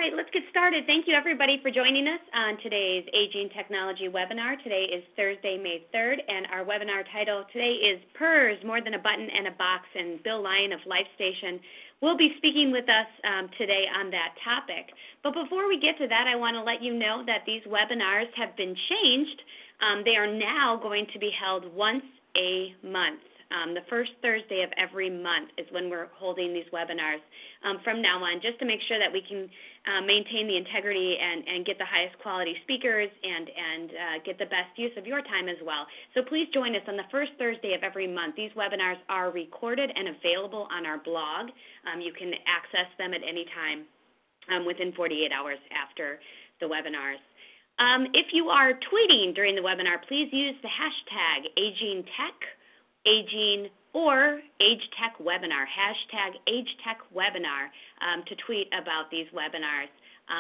right, let's get started. Thank you, everybody, for joining us on today's Aging Technology webinar. Today is Thursday, May 3rd, and our webinar title today is PERS, More Than a Button and a Box, and Bill Lyon of LifeStation will be speaking with us today on that topic. But before we get to that, I want to let you know that these webinars have been changed. They are now going to be held once a month. The first Thursday of every month is when we're holding these webinars from now on, just to make sure that we can maintain the integrity and get the highest quality speakers and get the best use of your time as well. So please join us on the first Thursday of every month. These webinars are recorded and available on our blog. You can access them at any time within 48 hours after the webinars. If you are tweeting during the webinar, please use the hashtag AgingTech, Aging, or agetechwebinar, hashtag agetechwebinar to tweet about these webinars.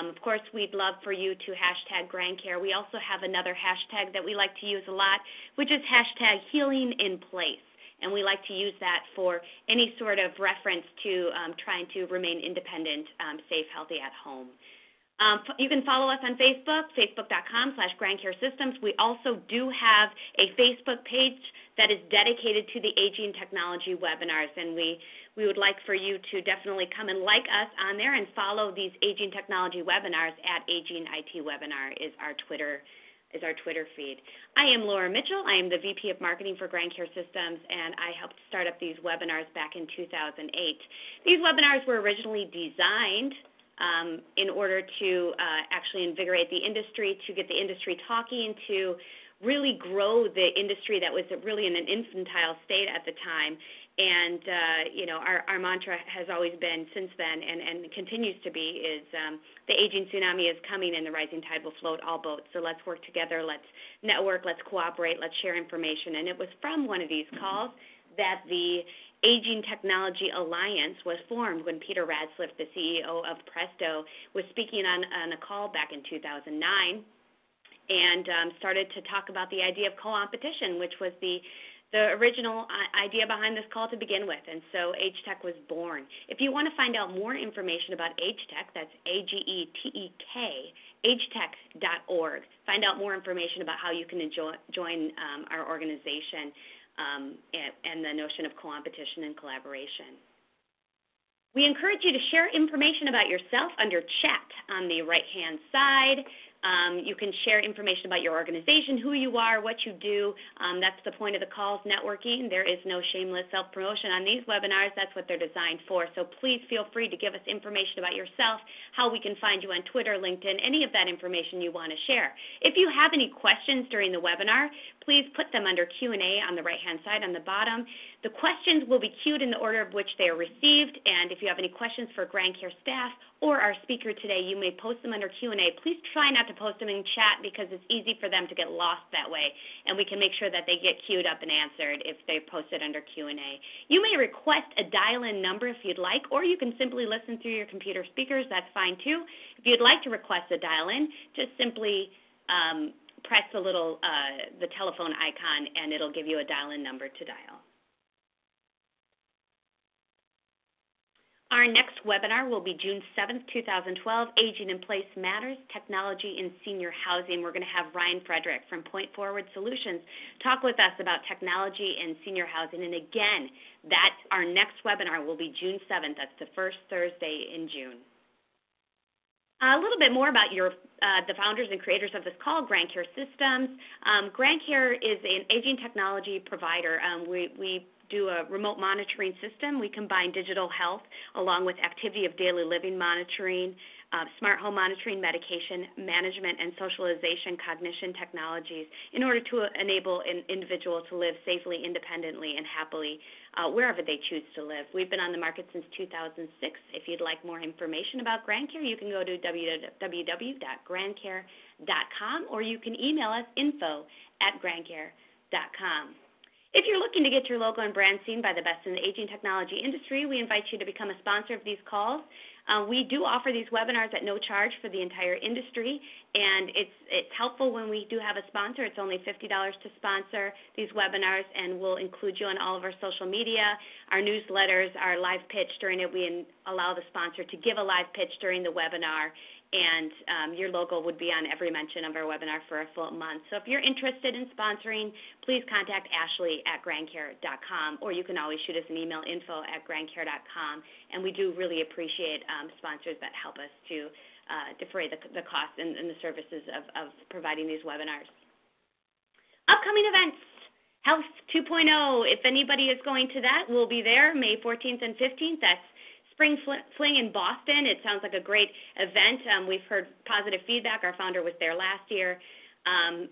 Of course, we'd love for you to hashtag GrandCare. We also have another hashtag that we like to use a lot, which is hashtag healing in place. And we like to use that for any sort of reference to trying to remain independent, safe, healthy at home. You can follow us on Facebook, facebook.com/GrandCare Systems. We also do have a Facebook page that is dedicated to the Aging Technology webinars, and we would like for you to definitely come and like us on there and follow these Aging Technology webinars at Aging IT Webinar is our Twitter feed. I am Laura Mitchell. I am the VP of Marketing for GrandCare Systems, and I helped start up these webinars back in 2008. These webinars were originally designed in order to actually invigorate the industry, to get the industry talking, to really grow the industry that was really in an infantile state at the time. And, our mantra has always been since then and continues to be is the aging tsunami is coming and the rising tide will float all boats. So let's work together, let's network, let's cooperate, let's share information. And it was from one of these calls that the Aging Technology Alliance was formed when Peter Radsliff, the CEO of Presto, was speaking on a call back in 2009 and started to talk about the idea of co-opetition, which was the original idea behind this call to begin with, and so Agetech was born. If you want to find out more information about Agetech, that's AGETEK, agetech.org. Find out more information about how you can join our organization and the notion of co-opetition and collaboration. We encourage you to share information about yourself under chat on the right-hand side. You can share information about your organization, who you are, what you do. That's the point of the calls, networking. There is no shameless self-promotion on these webinars. That's what they're designed for. So please feel free to give us information about yourself, how we can find you on Twitter, LinkedIn, any of that information you want to share. If you have any questions during the webinar, please put them under Q&A on the right-hand side on the bottom. The questions will be queued in the order of which they are received, and if you have any questions for GrandCare staff or our speaker today, you may post them under Q&A. Please try not to post them in chat because it's easy for them to get lost that way, and we can make sure that they get queued up and answered if they're posted under Q&A. You may request a dial-in number if you'd like, or you can simply listen through your computer speakers. That's fine too. If you'd like to request a dial-in, just simply press the little the telephone icon, and it'll give you a dial-in number to dial. Our next webinar will be June 7th, 2012, Aging in Place Matters, Technology in Senior Housing. We're going to have Ryan Frederick from Point Forward Solutions talk with us about technology in senior housing. And again, our next webinar will be June 7th. That's the first Thursday in June. A little bit more about the founders and creators of this call, GrandCare Systems. GrandCare is an aging technology provider. We do a remote monitoring system. We combine digital health along with activity of daily living monitoring, smart home monitoring, medication management, and socialization cognition technologies in order to enable an individual to live safely, independently, and happily wherever they choose to live. We've been on the market since 2006. If you'd like more information about GrandCare, you can go to www.grandcare.com or you can email us info@grandcare.com. If you're looking to get your logo and brand seen by the best in the aging technology industry, we invite you to become a sponsor of these calls. We do offer these webinars at no charge for the entire industry, and it's helpful when we do have a sponsor. It's only $50 to sponsor these webinars, and we'll include you on all of our social media, our newsletters, our live pitch. During it, we allow the sponsor to give a live pitch during the webinar, and your logo would be on every mention of our webinar for a full month. So if you're interested in sponsoring, please contact Ashley at GrandCare.com, or you can always shoot us an email, info@GrandCare.com, and we do really appreciate sponsors that help us to defray the cost and the services of providing these webinars. Upcoming events, Health 2.0. If anybody is going to that, we'll be there May 14th and 15th. That's Spring Fling in Boston. It sounds like a great event. We've heard positive feedback. Our founder was there last year.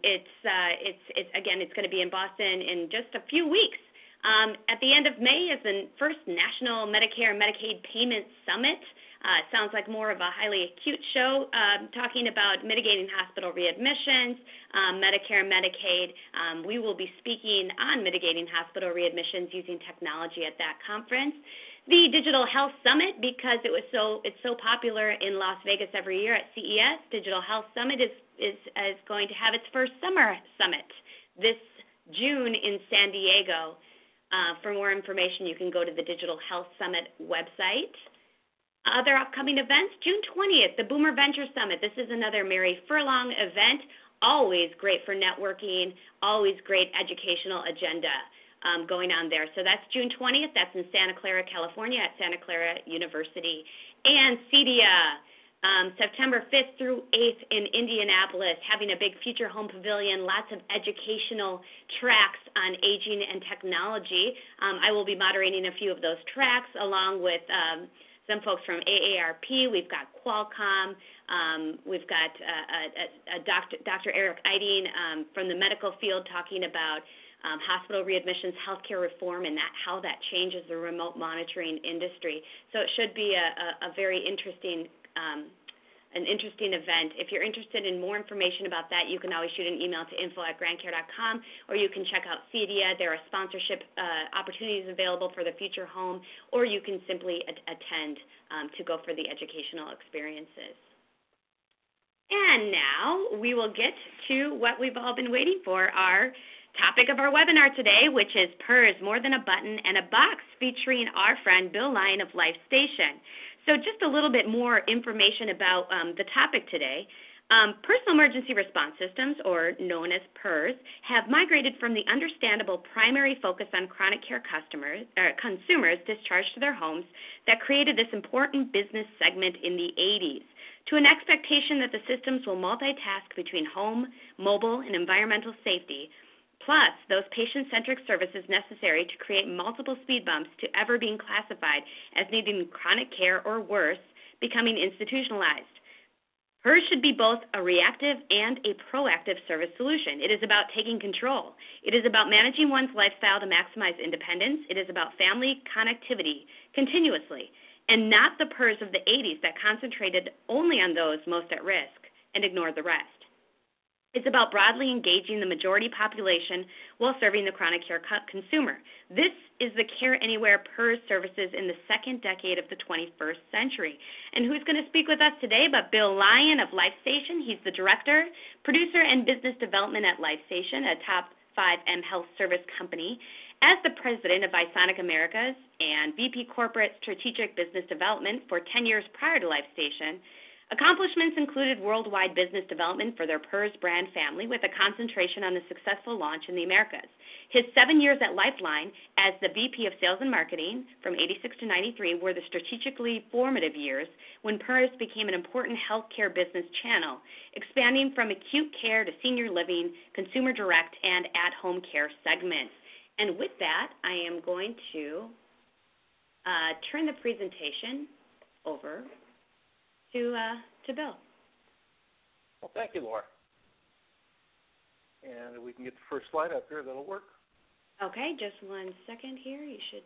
It's going to be in Boston in just a few weeks. At the end of May is the first National Medicare and Medicaid Payment Summit. It sounds like more of a highly acute show talking about mitigating hospital readmissions, Medicare and Medicaid. We will be speaking on mitigating hospital readmissions using technology at that conference. The Digital Health Summit, because it's so popular in Las Vegas every year at CES, Digital Health Summit is going to have its first summer summit this June in San Diego. For more information, you can go to the Digital Health Summit website. Other upcoming events, June 20th, the Boomer Venture Summit. This is another Mary Furlong event, always great for networking, always great educational agenda going on there. So that's June 20th. That's in Santa Clara, California at Santa Clara University. And CEDIA, September 5th through 8th in Indianapolis, having a big future home pavilion, lots of educational tracks on aging and technology. I will be moderating a few of those tracks along with some folks from AARP. We've got Qualcomm. We've got Dr. Eric Eiding from the medical field talking about hospital readmissions, healthcare reform, and how that changes the remote monitoring industry. So it should be a very interesting event. If you're interested in more information about that, you can always shoot an email to info@grandcare.com, or you can check out CEDIA. There are sponsorship opportunities available for the future home, or you can simply attend to go for the educational experiences. And now we will get to what we've all been waiting for, our topic of our webinar today, which is PERS, More Than a Button and a Box, featuring our friend Bill Lyon of LifeStation. So just a little bit more information about the topic today. Personal emergency response systems, or known as PERS, have migrated from the understandable primary focus on chronic care consumers discharged to their homes that created this important business segment in the 80s, to an expectation that the systems will multitask between home, mobile, and environmental safety, plus those patient-centric services necessary to create multiple speed bumps to ever being classified as needing chronic care or worse, becoming institutionalized. PERS should be both a reactive and a proactive service solution. It is about taking control. It is about managing one's lifestyle to maximize independence. It is about family connectivity continuously, and not the PERS of the 80s that concentrated only on those most at risk and ignored the rest. It's about broadly engaging the majority population while serving the chronic care consumer. This is the Care Anywhere PERS services in the second decade of the 21st century. And who's going to speak with us today but Bill Lyon of LifeStation? He's the director, producer, and business development at LifeStation, a top 5 health service company. As the president of Isonic Americas and VP Corporate Strategic Business Development for 10 years prior to LifeStation, accomplishments included worldwide business development for their PERS brand family with a concentration on the successful launch in the Americas. His 7 years at Lifeline as the VP of Sales and Marketing from 86 to 93 were the strategically formative years when PERS became an important healthcare business channel, expanding from acute care to senior living, consumer direct, and at-home care segments. And with that, I am going to turn the presentation over to Bill. Well, thank you, Laura. And we can get the first slide up here. That'll work. Okay, just 1 second here. You should.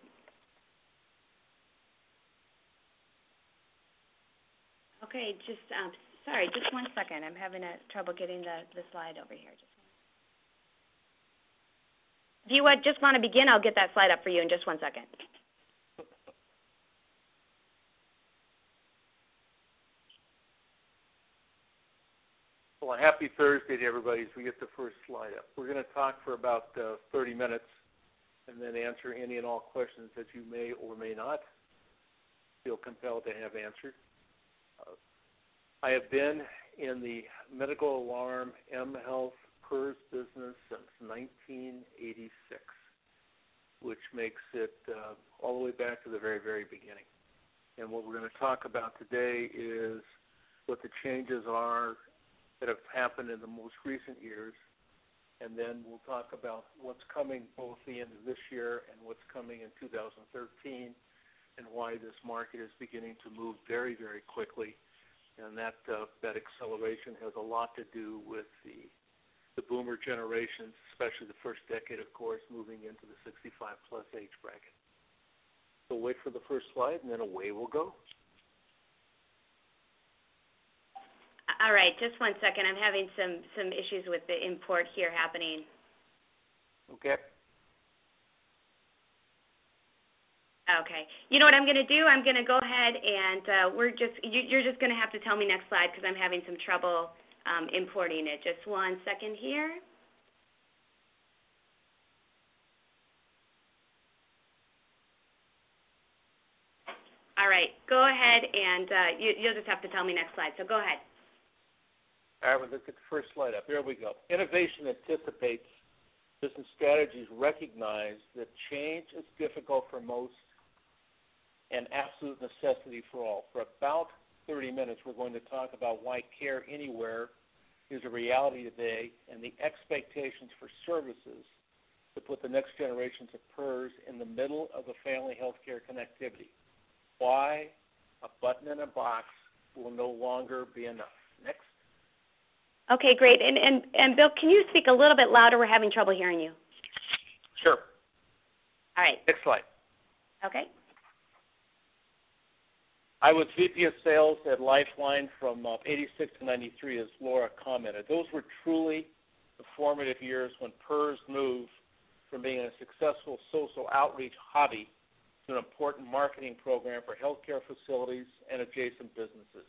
Okay, just sorry, just 1 second. I'm having trouble getting the slide over here. If you just want to begin, I'll get that slide up for you in just 1 second. Well, happy Thursday to everybody as we get the first slide up. We're going to talk for about 30 minutes and then answer any and all questions that you may or may not feel compelled to have answered. I have been in the medical alarm mHealth PERS business since 1986, which makes it all the way back to the very, very beginning. And what we're going to talk about today is what the changes are that have happened in the most recent years, and then we'll talk about what's coming both the end of this year and what's coming in 2013, and why this market is beginning to move very, very quickly. And that acceleration has a lot to do with the boomer generations, especially the first decade, of course, moving into the 65-plus age bracket. So wait for the first slide, and then away we'll go. All right, just one second. I'm having some issues with the import here happening. Okay. Okay. You know what I'm going to do? I'm going to go ahead and you're just going to have to tell me next slide because I'm having some trouble importing it. Just one second here. All right. Go ahead and you'll just have to tell me next slide. So go ahead. All right, we'll look at the first slide up. There we go. Innovation anticipates business strategies recognize that change is difficult for most and absolute necessity for all. For about 30 minutes, we're going to talk about why care anywhere is a reality today and the expectations for services to put the next generations of PERS in the middle of the family healthcare connectivity. Why a button in a box will no longer be enough. Next. Okay, great. And Bill, can you speak a little bit louder? We're having trouble hearing you. Sure. All right. Next slide. Okay. I was VP of Sales at Lifeline from 86 to 93, as Laura commented. Those were truly the formative years when PERS moved from being a successful social outreach hobby to an important marketing program for healthcare facilities and adjacent businesses.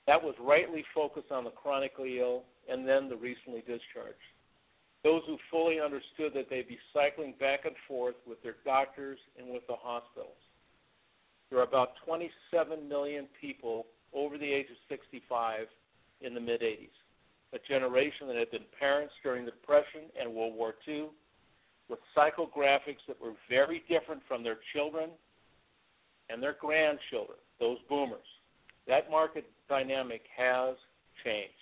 That was rightly focused on the chronically ill and then the recently discharged. Those who fully understood that they'd be cycling back and forth with their doctors and with the hospitals. There are about 27 million people over the age of 65 in the mid-'80s, a generation that had been parents during the Depression and World War II, with psychographics that were very different from their children and their grandchildren, those boomers. That market dynamic has changed.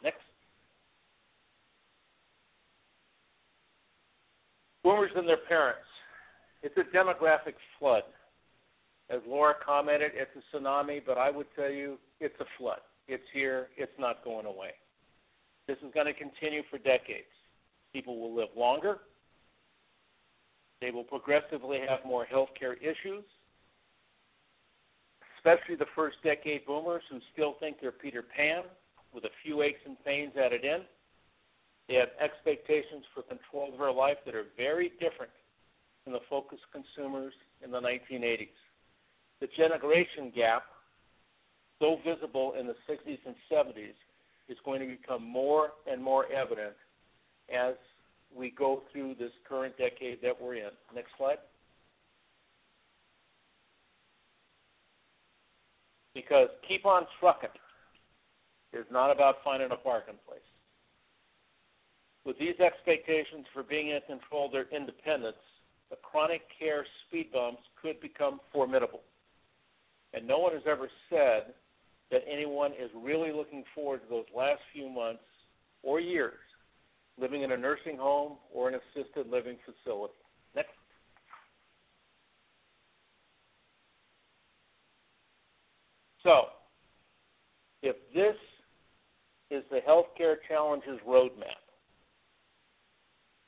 Next. Boomers and their parents. It's a demographic flood. As Laura commented, it's a tsunami, but I would tell you it's a flood. It's here. It's not going away. This is going to continue for decades. People will live longer. They will progressively have more health care issues, especially the first decade boomers who still think they're Peter Pan with a few aches and pains added in. They have expectations for control of their life that are very different from the focused consumers in the 1980s. The generation gap, so visible in the 60s and 70s, is going to become more and more evident as we go through this current decade that we're in. Next slide. Because keep on trucking is not about finding a parking place. With these expectations for being in control of their independence, the chronic care speed bumps could become formidable. And no one has ever said that anyone is really looking forward to those last few months or years living in a nursing home or an assisted living facility. Next. So, if this is the healthcare challenges roadmap,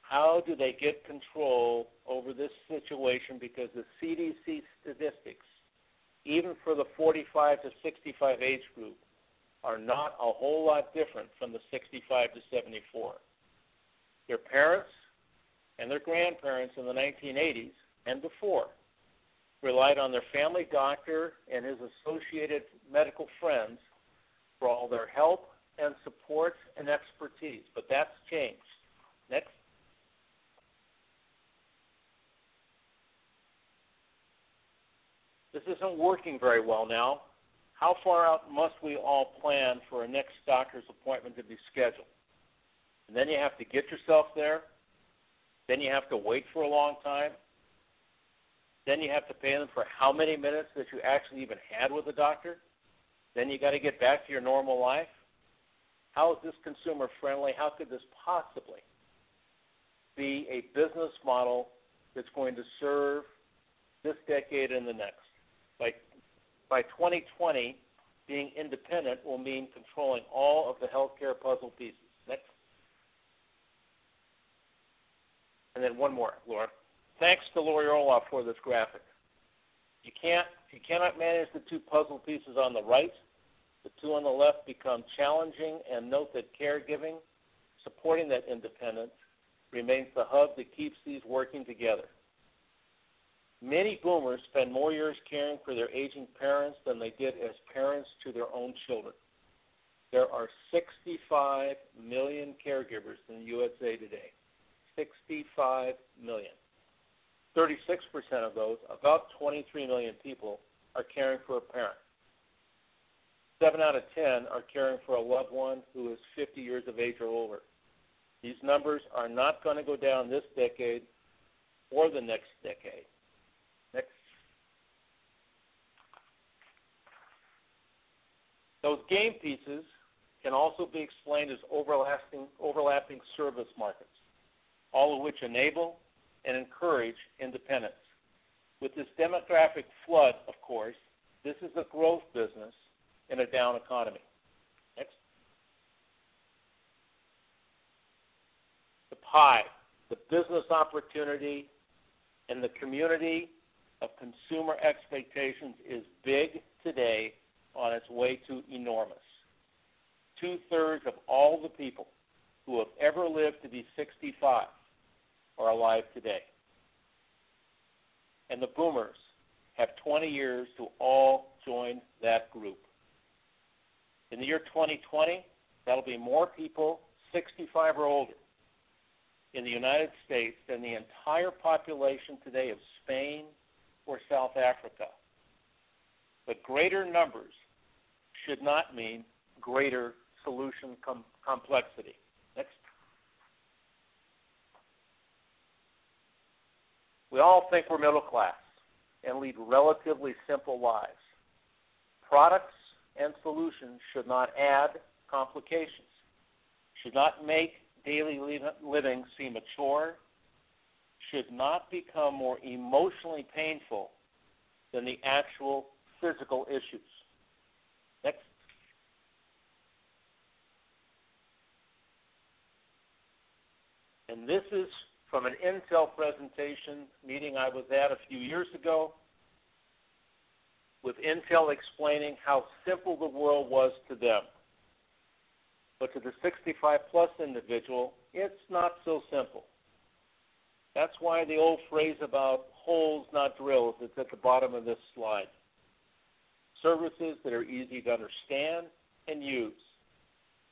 how do they get control over this situation? Because the CDC statistics, even for the 45 to 65 age group, are not a whole lot different from the 65 to 74. Their parents and their grandparents in the 1980s and before relied on their family doctor and his associated medical friends for all their help and support and expertise. But that's changed. Next. This isn't working very well now. How far out must we all plan for a next doctor's appointment to be scheduled? And then you have to get yourself there. Then you have to wait for a long time. Then you have to pay them for how many minutes that you actually even had with the doctor. Then you got to get back to your normal life. How is this consumer friendly? How could this possibly be a business model that's going to serve this decade and the next? By 2020, being independent will mean controlling all of the healthcare puzzle pieces. Next. And then one more, Laura. Thanks to Lori Orloff for this graphic. You cannot manage the two puzzle pieces on the right. The two on the left become challenging, and note that caregiving, supporting that independence, remains the hub that keeps these working together. Many boomers spend more years caring for their aging parents than they did as parents to their own children. There are 65 million caregivers in the USA today. 65 million. 36% of those, about 23 million people, are caring for a parent. 7 out of 10 are caring for a loved one who is 50 years of age or older. These numbers are not going to go down this decade or the next decade. Next. Those game pieces can also be explained as overlapping service markets, all of which enable and encourage independence. With this demographic flood, of course, this is a growth business in a down economy. Next. The pie, the business opportunity, and the community of consumer expectations is big today, on its way to enormous. 2/3 of all the people who have ever lived to be 65 are alive today. And the boomers have 20 years to all join that group. In the year 2020, that'll be more people 65 or older in the United States than the entire population today of Spain or South Africa. But greater numbers should not mean greater solution complexity. Next. We all think we're middle class and lead relatively simple lives. Products and solutions should not add complications, should not make daily living seem a chore, should not become more emotionally painful than the actual physical issues. Next. And this is from an Intel presentation meeting I was at a few years ago, with Intel explaining how simple the world was to them. But to the 65-plus individual, it's not so simple. That's why the old phrase about holes, not drills, is at the bottom of this slide. Services that are easy to understand and use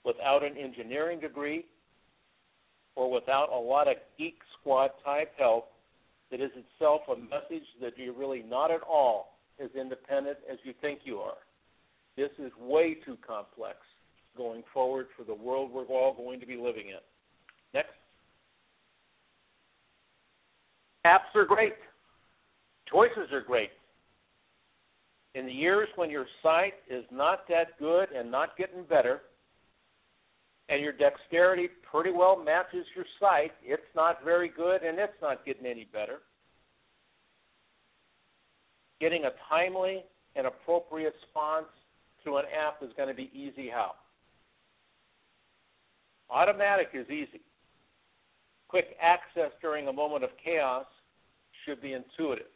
without an engineering degree or without a lot of geek squad type help that is itself a message that you're really not at all as independent as you think you are. This is way too complex going forward for the world we're all going to be living in. Next. Apps are great. Choices are great. In the years when your site is not that good and not getting better, and your dexterity pretty well matches your site, it's not very good and it's not getting any better, getting a timely and appropriate response through an app is going to be easy how? Automatic is easy. Quick access during a moment of chaos should be intuitive.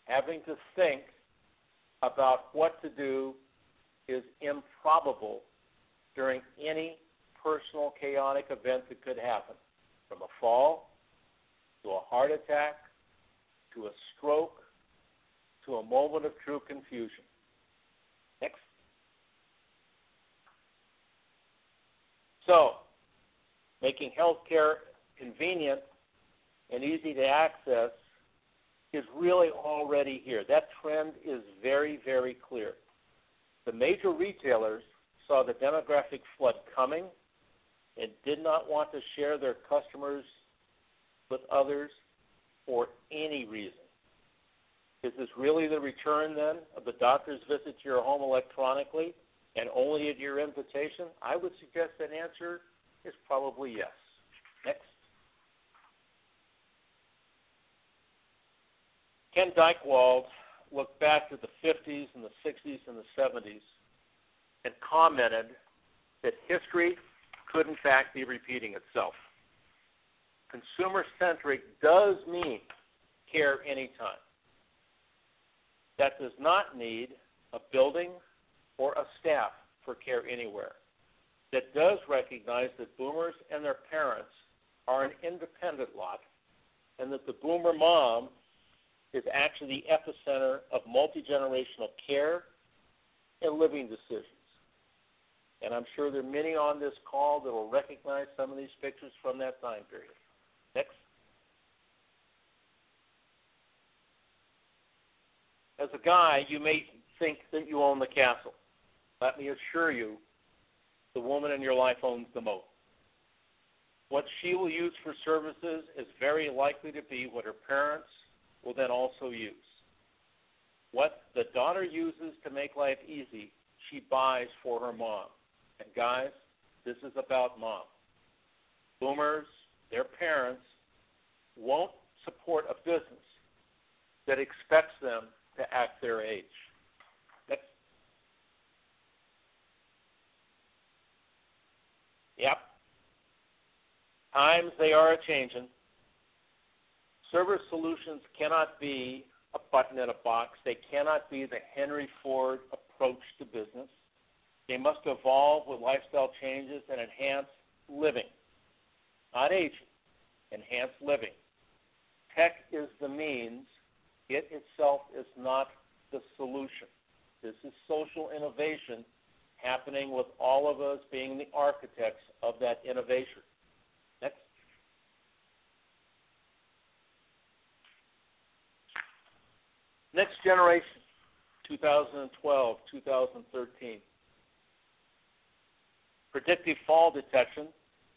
Having to think about what to do is improbable during any personal chaotic event that could happen, from a fall to a heart attack to a stroke to a moment of true confusion. Next. So, making healthcare convenient and easy to access is really already here. That trend is very, very clear. The major retailers saw the demographic flood coming and did not want to share their customers with others for any reason. Is this really the return, then, of the doctor's visit to your home electronically and only at your invitation? I would suggest that answer is probably yes. Next. Ken Dykewald looked back to the 50s and the 60s and the 70s and commented that history could, in fact, be repeating itself. Consumer-centric does mean care anytime. That does not need a building or a staff for care anywhere. That does recognize that boomers and their parents are an independent lot, and that the boomer mom is actually the epicenter of multi-generational care and living decisions. And I'm sure there are many on this call that will recognize some of these pictures from that time period. Next. As a guy, you may think that you own the castle. Let me assure you, the woman in your life owns the moat. What she will use for services is very likely to be what her parents will then also use. What the daughter uses to make life easy, she buys for her mom. And guys, this is about mom. Boomers, their parents, won't support a business that expects them to act their age. Next. Yep. Times, they are a-changin'. Service solutions cannot be a button in a box. They cannot be the Henry Ford approach to business. They must evolve with lifestyle changes and enhance living, not aging, enhance living. Tech is the means. It itself is not the solution. This is social innovation happening with all of us being the architects of that innovation. Next. Next generation, 2012, 2013. Predictive fall detection,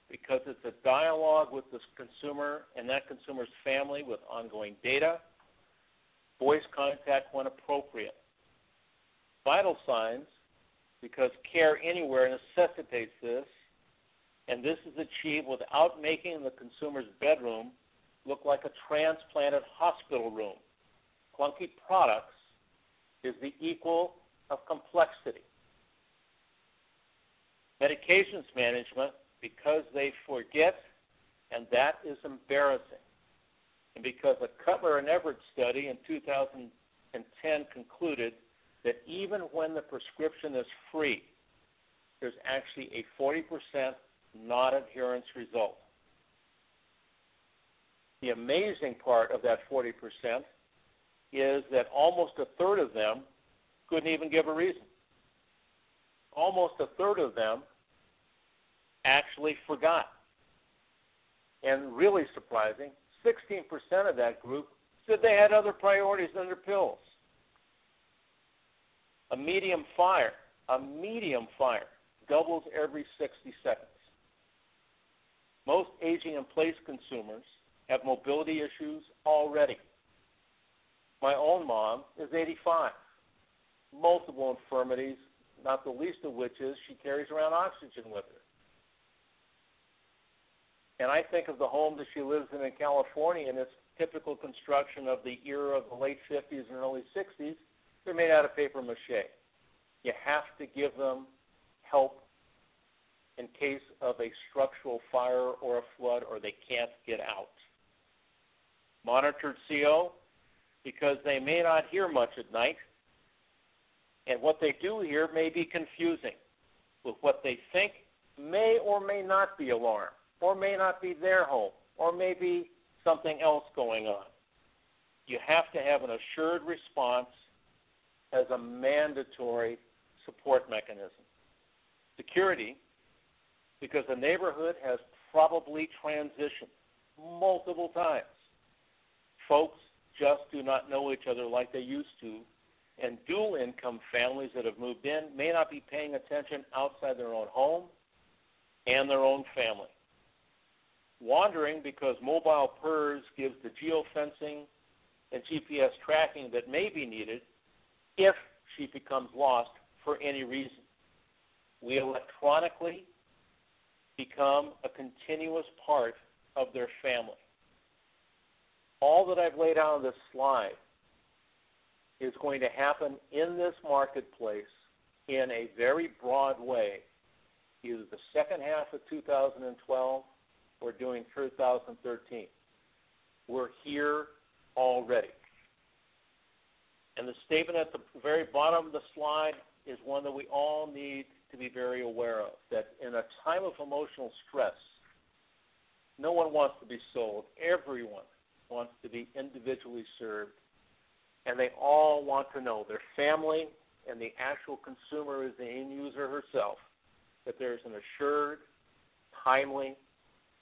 because it's a dialogue with the consumer and that consumer's family with ongoing data. Voice contact when appropriate. Vital signs, because care anywhere necessitates this, and this is achieved without making the consumer's bedroom look like a transplanted hospital room. Clunky products is the equal of complexity. Medications management, because they forget, and that is embarrassing. And because a Cutler and Everett study in 2010 concluded that even when the prescription is free, there's actually a 40% non-adherence result. The amazing part of that 40% is that almost a third of them couldn't even give a reason. Almost a third of them actually forgot. And really surprising, 16% of that group said they had other priorities than their pills. A medium fire doubles every 60 seconds. Most aging-in-place consumers have mobility issues already. My own mom is 85, multiple infirmities, not the least of which is she carries around oxygen with her. And I think of the home that she lives in California, and it's typical construction of the era of the late 50s and early 60s. They're made out of paper mache. You have to give them help in case of a structural fire or a flood, or they can't get out. Monitored CO, because they may not hear much at night, and what they do hear may be confusing with what they think may or may not be alarm, or may not be their home, or may be something else going on. You have to have an assured response as a mandatory support mechanism. Security, because the neighborhood has probably transitioned multiple times. Folks just do not know each other like they used to, and dual-income families that have moved in may not be paying attention outside their own home and their own family. Wandering because mobile PERS gives the geofencing and GPS tracking that may be needed if she becomes lost for any reason. We electronically become a continuous part of their family. All that I've laid out on this slide is going to happen in this marketplace in a very broad way, either the second half of 2012 or during 2013. We're here already. And the statement at the very bottom of the slide is one that we all need to be very aware of, that in a time of emotional stress, no one wants to be sold. Everyone wants to be individually served. And they all want to know, their family and the actual consumer is the end user herself, that there's an assured, timely,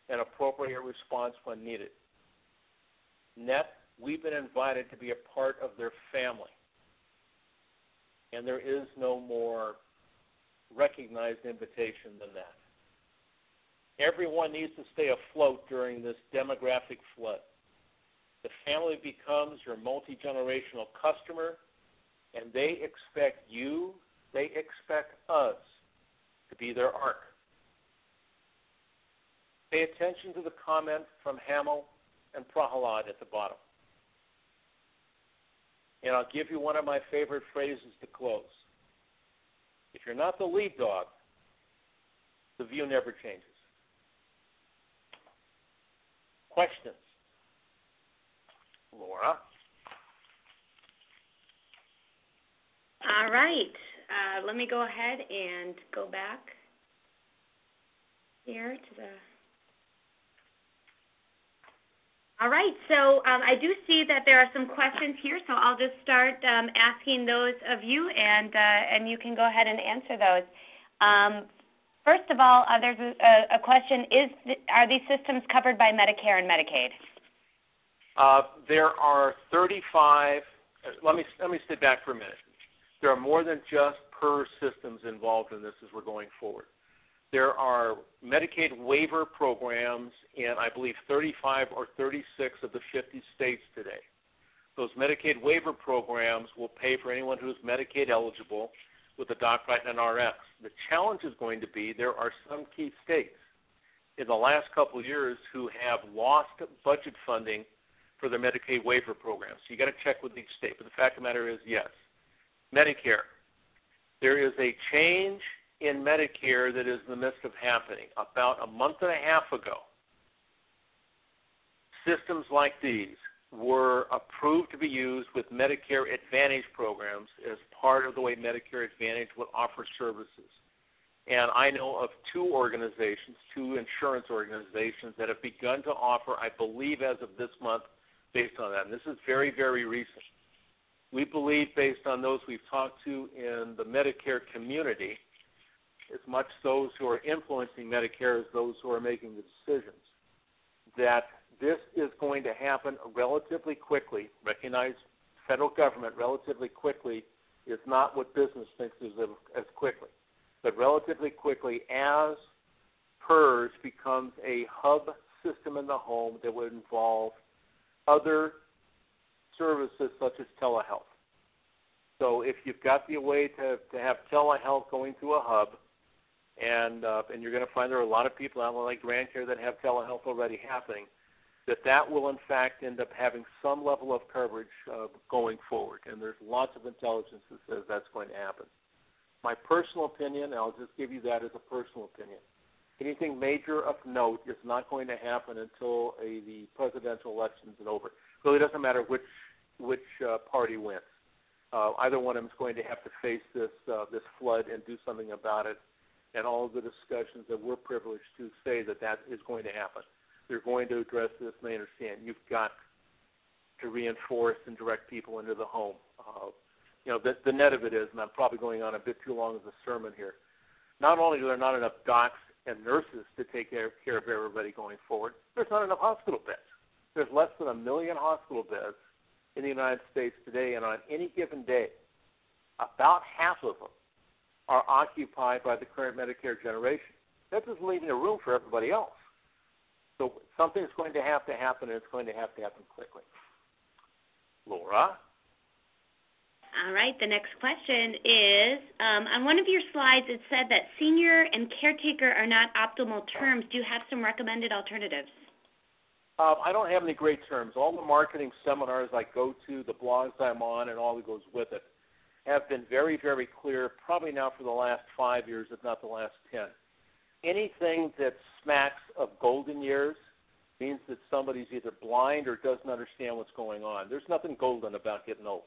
and appropriate response when needed. We've been invited to be a part of their family. And there is no more recognized invitation than that. Everyone needs to stay afloat during this demographic flood. The family becomes your multi-generational customer, and they expect you, they expect us to be their ark. Pay attention to the comment from Hamel and Prahalad at the bottom. And I'll give you one of my favorite phrases to close. If you're not the lead dog, the view never changes. Questions? Laura? All right. Let me go ahead and go back here to the... All right, so I do see that there are some questions here, so I'll just start asking those of you, and you can go ahead and answer those. First of all, there's a question, are these systems covered by Medicare and Medicaid? There are 35, let me step back for a minute. There are more than just PERS systems involved in this as we're going forward. There are Medicaid waiver programs in, I believe, 35 or 36 of the 50 states today. Those Medicaid waiver programs will pay for anyone who's Medicaid eligible with a DocRite and an RX. The challenge is going to be there are some key states in the last couple of years who have lost budget funding for their Medicaid waiver programs. So you got to check with each state. But the fact of the matter is, yes. Medicare. There is a change in Medicare that is in the midst of happening. About a month and a half ago, systems like these were approved to be used with Medicare Advantage programs as part of the way Medicare Advantage would offer services. And I know of two insurance organizations that have begun to offer, I believe as of this month, based on that. And this is very, very recent. We believe, based on those we've talked to in the Medicare community, as much those who are influencing Medicare as those who are making the decisions, that this is going to happen relatively quickly. Recognize federal government relatively quickly is not what business thinks is as quickly. But relatively quickly, as PERS becomes a hub system in the home that would involve other services such as telehealth. So if you've got the way to have telehealth going through a hub, and you're going to find there are a lot of people out there like GrandCare that have telehealth already happening, that will in fact end up having some level of coverage going forward. And there's lots of intelligence that says that's going to happen. My personal opinion, and I'll just give you that as a personal opinion, anything major of note is not going to happen until the presidential election is over. It really doesn't matter which party wins. Either one of them is going to have to face this flood and do something about it. And all of the discussions that we're privileged to say that is going to happen. They're going to address this, and they understand you've got to reinforce and direct people into the home. The net of it is, and I'm probably going on a bit too long as a sermon here, not only are there not enough docs and nurses to take care of everybody going forward, there's not enough hospital beds. There's less than 1 million hospital beds in the United States today, and on any given day, about half of them are occupied by the current Medicare generation. That doesn't leave any room for everybody else. So something's going to happen, and it's going to happen quickly. Laura? All right, the next question is, on one of your slides it said that senior and caretaker are not optimal terms. Do you have some recommended alternatives? I don't have any great terms. All the marketing seminars I go to, the blogs I'm on, and all that goes with it have been very, very clear, probably now for the last 5 years, if not the last 10. Anything that smacks of golden years means that somebody's either blind or doesn't understand what's going on. There's nothing golden about getting old.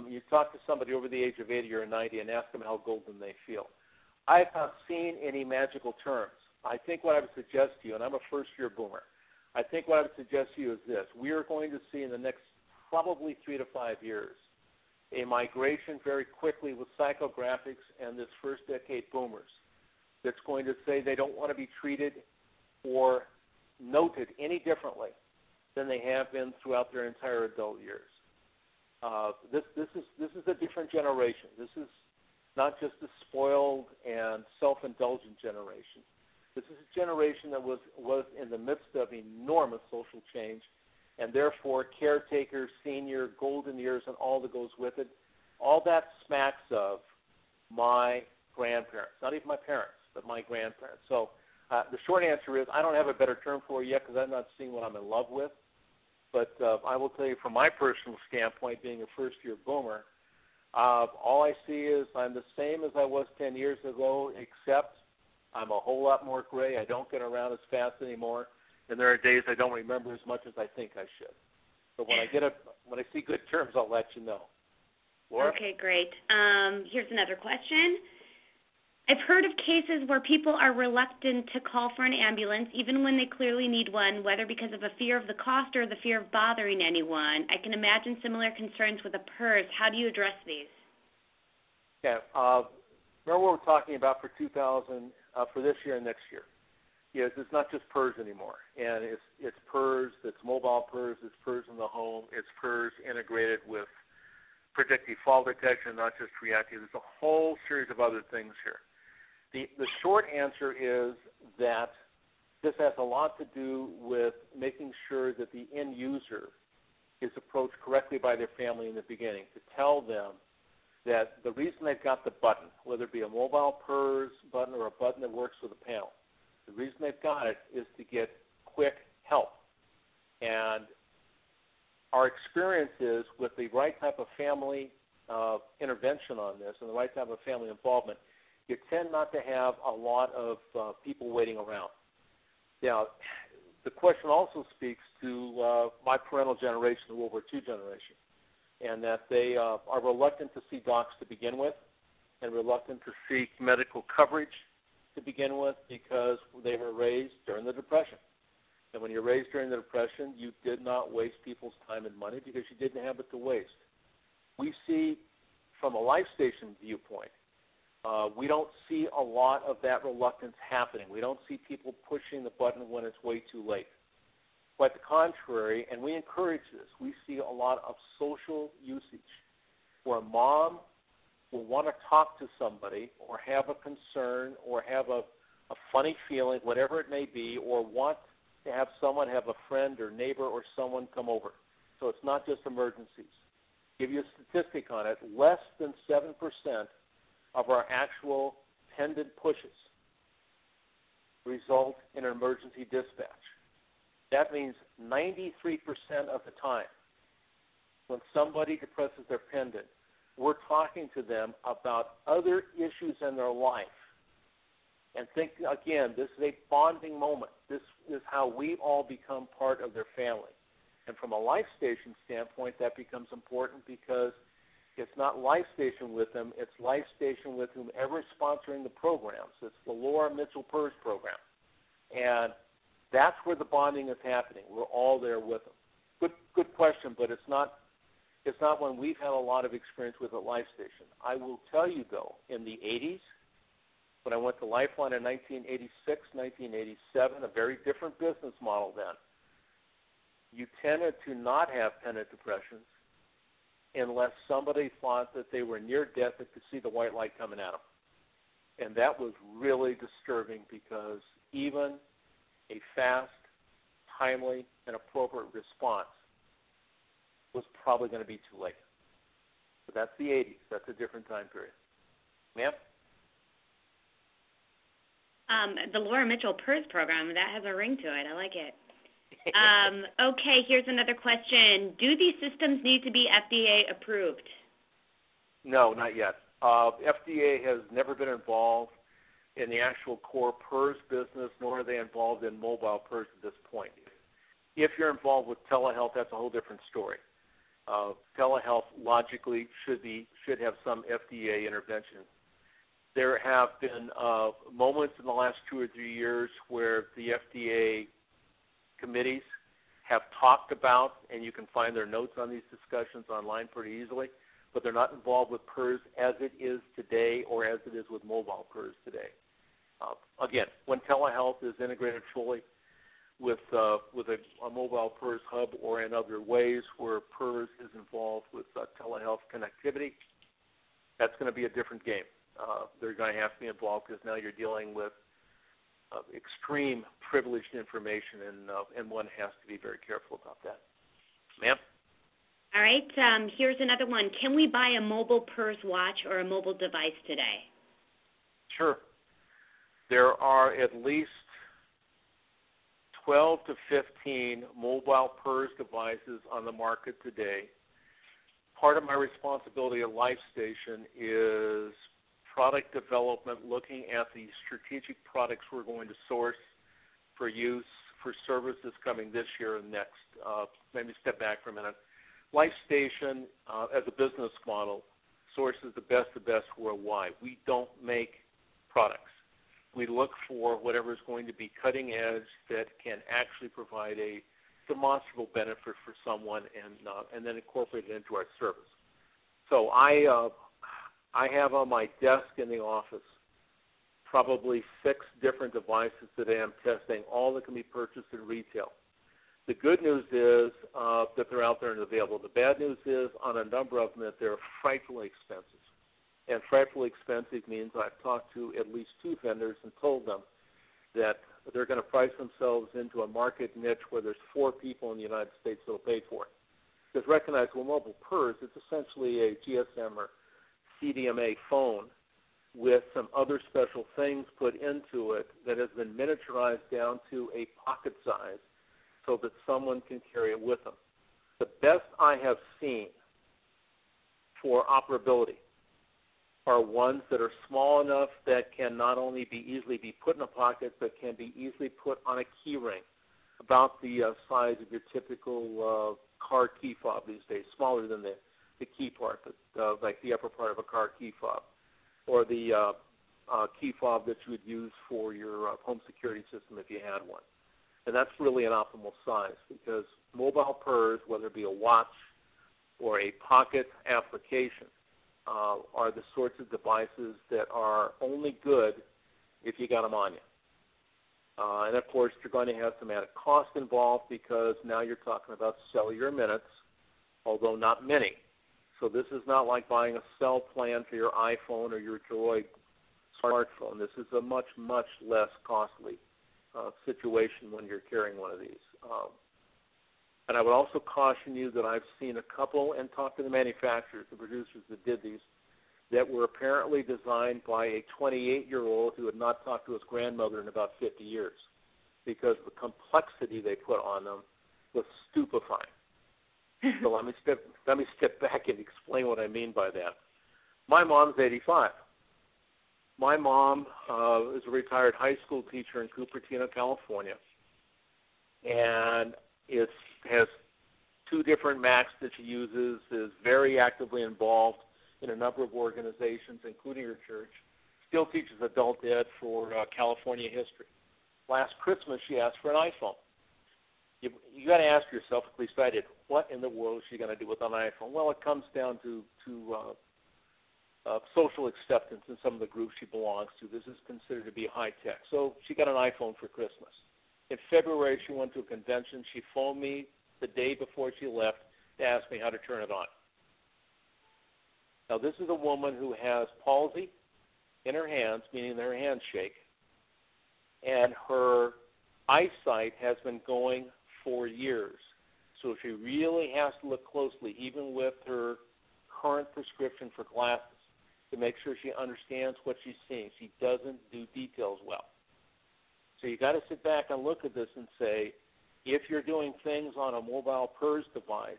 You talk to somebody over the age of 80 or 90 and ask them how golden they feel. I have not seen any magical terms. I think what I would suggest to you, and I'm a first-year boomer, I think what I would suggest to you is this. We are going to see in the next probably 3 to 5 years a migration very quickly with psychographics and this first-decade boomers that's going to say they don't want to be treated or noted any differently than they have been throughout their entire adult years. This is a different generation. This is not just a spoiled and self-indulgent generation. This is a generation that was in the midst of enormous social change, and therefore caretaker, senior, golden years, and all that goes with it, all that smacks of my grandparents, not even my parents, but my grandparents. So the short answer is I don't have a better term for you yet because I've not seen what I'm in love with. But I will tell you from my personal standpoint, being a first-year boomer, all I see is I'm the same as I was 10 years ago, except I'm a whole lot more gray. I don't get around as fast anymore, and there are days I don't remember as much as I think I should. So when I see good terms, I'll let you know. Laura? Okay, great. Here's another question. I've heard of cases where people are reluctant to call for an ambulance even when they clearly need one, whether because of a fear of the cost or the fear of bothering anyone. I can imagine similar concerns with a PERS. How do you address these? Yeah. Remember what we're talking about for for this year and next year. Yes, it's not just PERS anymore. And it's PERS, it's mobile PERS, it's PERS in the home, it's PERS integrated with predictive fall detection, not just reactive. There's a whole series of other things here. The short answer is that this has a lot to do with making sure that the end user is approached correctly by their family in the beginning, to tell them that the reason they've got the button, whether it be a mobile PERS button or a button that works with a panel, the reason they've got it is to get quick help. And our experience is with the right type of family intervention on this and the right type of family involvement, you tend not to have a lot of people waiting around. Now, the question also speaks to my parental generation, the World War II generation, and that they are reluctant to see docs to begin with and reluctant to seek medical coverage to begin with because they were raised during the Depression. And when you're raised during the Depression, you did not waste people's time and money because you didn't have it to waste. We see, from a LifeStation viewpoint, we don't see a lot of that reluctance happening. We don't see people pushing the button when it's way too late. Quite the contrary, and we encourage this. We see a lot of social usage where a mom will want to talk to somebody or have a concern or have a funny feeling, whatever it may be, or want to have someone, have a friend or neighbor or someone come over. So it's not just emergencies. Give you a statistic on it. Less than 7% of our actual pendant pushes result in an emergency dispatch. That means 93% of the time when somebody depresses their pendant, we're talking to them about other issues in their life. And think, again, this is a bonding moment. This is how we all become part of their family. And from a LifeStation standpoint, that becomes important because it's not LifeStation with them, it's LifeStation with whomever is sponsoring the programs. It's the Laura Mitchell PERS program. And that's where the bonding is happening. We're all there with them. Good question, but it's not one we've had a lot of experience with at LifeStation. I will tell you, though, in the 80s, when I went to Lifeline in 1986, 1987, a very different business model then. you tended to not have pennant depressions unless somebody thought that they were near death and could see the white light coming at them. And that was really disturbing because even a fast, timely, and appropriate response was probably going to be too late. But that's the 80s. That's a different time period. Ma'am? The Laura Mitchell PERS program, that has a ring to it. I like it. Okay, here's another question. Do these systems need to be FDA approved? No, not yet. FDA has never been involved in the actual core PERS business, nor are they involved in mobile PERS at this point. If you're involved with telehealth, that's a whole different story. Telehealth logically should have some FDA intervention. There have been moments in the last 2 or 3 years where the FDA committees have talked about, and you can find their notes on these discussions online pretty easily, but they're not involved with PERS as it is today or as it is with mobile PERS today. Again, when telehealth is integrated fully with a mobile PERS hub or in other ways where PERS is involved with telehealth connectivity, that's going to be a different game. They're going to have to be involved because now you're dealing with extreme privileged information, and one has to be very careful about that. Ma'am? All right, here's another one. Can we buy a mobile PERS watch or a mobile device today? Sure. There are at least 12 to 15 mobile PERS devices on the market today. Part of my responsibility at LifeStation is product development, looking at the strategic products we're going to source for use, for services coming this year and next. Let me step back for a minute. LifeStation, as a business model, sources the best worldwide. We don't make products. We look for whatever is going to be cutting edge that can actually provide a demonstrable benefit for someone and then incorporate it into our service. So I have on my desk in the office probably 6 different devices today I'm testing, all that can be purchased in retail. The good news is that they're out there and available. The bad news is on a number of them that they're frightfully expensive. And frightfully expensive means I've talked to at least 2 vendors and told them that they're going to price themselves into a market niche where there's 4 people in the United States that will pay for it. Because recognize, well, mobile PERS, it's essentially a GSM or CDMA phone with some other special things put into it that has been miniaturized down to a pocket size so that someone can carry it with them. The best I have seen for operability are ones that are small enough that can not only be easily be put in a pocket, but can be easily put on a key ring, about the size of your typical car key fob these days, smaller than the key part, like the upper part of a car key fob, or the key fob that you would use for your home security system if you had one. And that's really an optimal size because mobile PERS, whether it be a watch or a pocket application, are the sorts of devices that are only good if you got them on you. And, of course, you're going to have some added cost involved because now you're talking about cellular minutes, although not many. So this is not like buying a cell plan for your iPhone or your Droid smartphone. This is a much, much less costly situation when you're carrying one of these. And I would also caution you that I've seen a couple and talked to the manufacturers, the producers that did these, that were apparently designed by a 28-year-old who had not talked to his grandmother in about 50 years because the complexity they put on them was stupefying. So let me step back and explain what I mean by that. My mom's 85. My mom is a retired high school teacher in Cupertino, California, and has 2 different Macs that she uses, is very actively involved in a number of organizations, including her church, still teaches adult ed for California history. Last Christmas, she asked for an iPhone. You got to ask yourself, at least I did, what in the world is she going to do with an iPhone? Well, it comes down to social acceptance in some of the groups she belongs to. This is considered to be high tech. So she got an iPhone for Christmas. In February, she went to a convention. She phoned me the day before she left to ask me how to turn it on. Now, this is a woman who has palsy in her hands, meaning her hands shake, and her eyesight has been going for years. So she really has to look closely, even with her current prescription for glasses, to make sure she understands what she's seeing. She doesn't do details well. So you got to sit back and look at this and say, if you're doing things on a mobile PERS device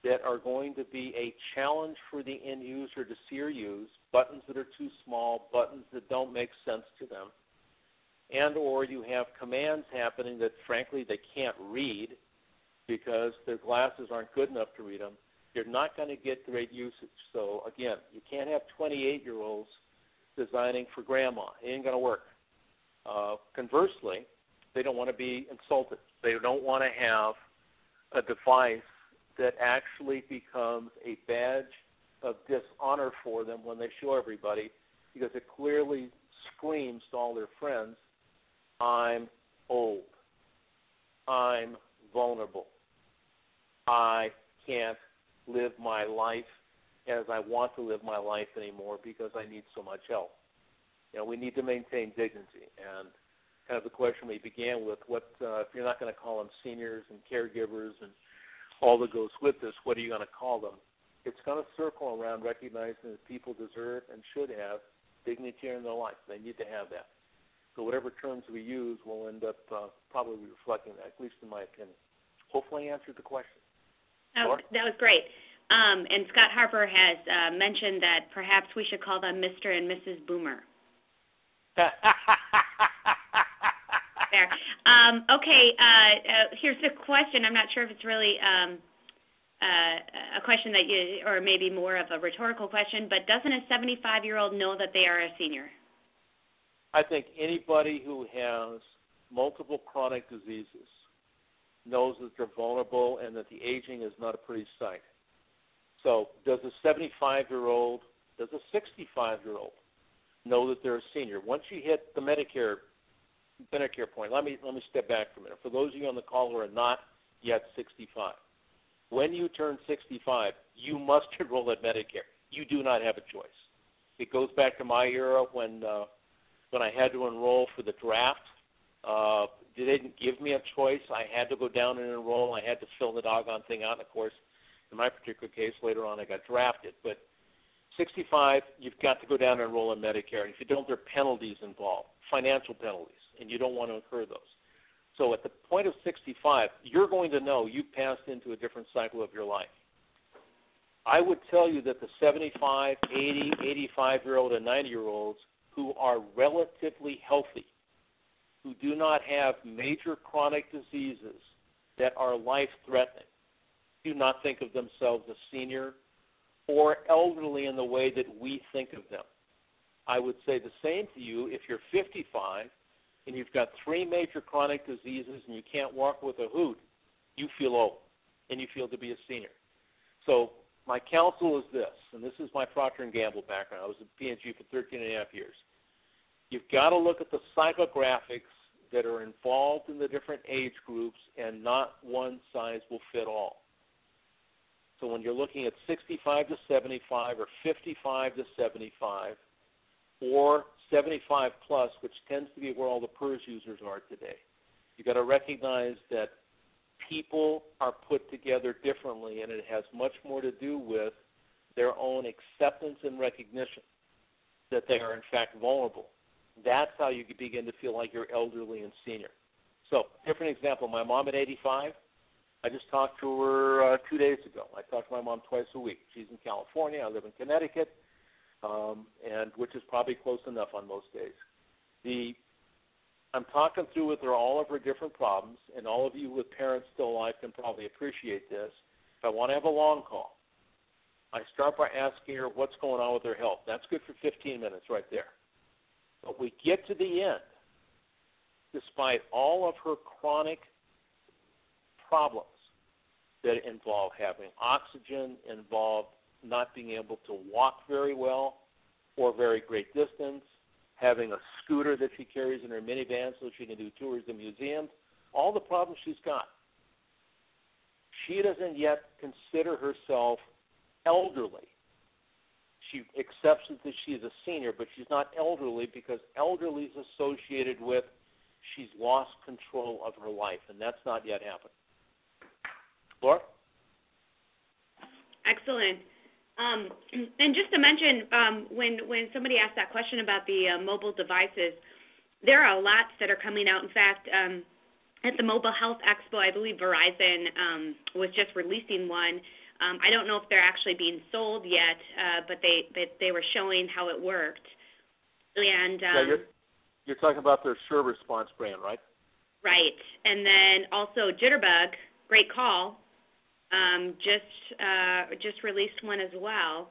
that are going to be a challenge for the end user to see or use, buttons that are too small, buttons that don't make sense to them, and or you have commands happening that, frankly, they can't read because their glasses aren't good enough to read them, you're not going to get great usage. So, again, you can't have 28-year-olds designing for grandma. It ain't going to work. Conversely, they don't want to be insulted. They don't want to have a device that actually becomes a badge of dishonor for them when they show everybody, because it clearly screams to all their friends, I'm old, I'm vulnerable, I can't live my life as I want to live my life anymore because I need so much help. You know, we need to maintain dignity. And kind of the question we began with, what if you're not going to call them seniors and caregivers and all that goes with this, what are you going to call them? It's going to circle around recognizing that people deserve and should have dignity in their life. They need to have that. So whatever terms we use will end up probably reflecting that, at least in my opinion. Hopefully I answered the question. Oh, that was great. And Scott Harper has mentioned that perhaps we should call them Mr. and Mrs. Boomer. There. Okay, here's the question. I'm not sure if it's really a question that you, or maybe more of a rhetorical question, but doesn't a 75-year-old know that they are a senior? I think anybody who has multiple chronic diseases knows that they're vulnerable and that the aging is not a pretty sight. So does a 75-year-old, does a 65-year-old know that they're a senior? Once you hit the Medicare point, let me step back for a minute. For those of you on the call who are not yet 65, when you turn 65, you must enroll at Medicare. You do not have a choice. It goes back to my era when I had to enroll for the draft. They didn't give me a choice. I had to go down and enroll. I had to fill the doggone thing out. And, of course, in my particular case, later on I got drafted. But 65, you've got to go down and enroll in Medicare. And if you don't, there are penalties involved, financial penalties, and you don't want to incur those. So at the point of 65, you're going to know you've passed into a different cycle of your life. I would tell you that the 75, 80, 85-year-old, and 90-year-olds who are relatively healthy, who do not have major chronic diseases that are life-threatening, do not think of themselves as senior or elderly in the way that we think of them. I would say the same to you if you're 55 and you've got 3 major chronic diseases and you can't walk with a hoot, you feel old and you feel to be a senior. So my counsel is this, and this is my Procter & Gamble background. I was at P&G for 13 and a half years. You've got to look at the psychographics that are involved in the different age groups, and not one size will fit all. So when you're looking at 65 to 75 or 55 to 75 or 75 plus, which tends to be where all the PERS users are today, you've got to recognize that people are put together differently, and it has much more to do with their own acceptance and recognition that they are, in fact, vulnerable. That's how you begin to feel like you're elderly and senior. So, different example, my mom at 85, I just talked to her 2 days ago. I talk to my mom twice a week. She's in California. I live in Connecticut, and which is probably close enough on most days. I'm talking through with her all of her different problems, and all of you with parents still alive can probably appreciate this. If I want to have a long call, I start by asking her what's going on with her health. That's good for 15 minutes right there. But we get to the end, despite all of her chronic problems that involve having oxygen, involve not being able to walk very well or very great distance, having a scooter that she carries in her minivan so she can do tours of museums, all the problems she's got. She doesn't yet consider herself elderly. She accepts that she's a senior, but she's not elderly because elderly is associated with she's lost control of her life, and that's not yet happened. Laura? Excellent. And just to mention, when somebody asked that question about the mobile devices, there are lots that are coming out. In fact, at the Mobile Health Expo, I believe Verizon was just releasing one. I don't know if they're actually being sold yet, but they were showing how it worked. And you're talking about their Sure Response brand, right? Right. And then also Jitterbug, great call, just released one as well.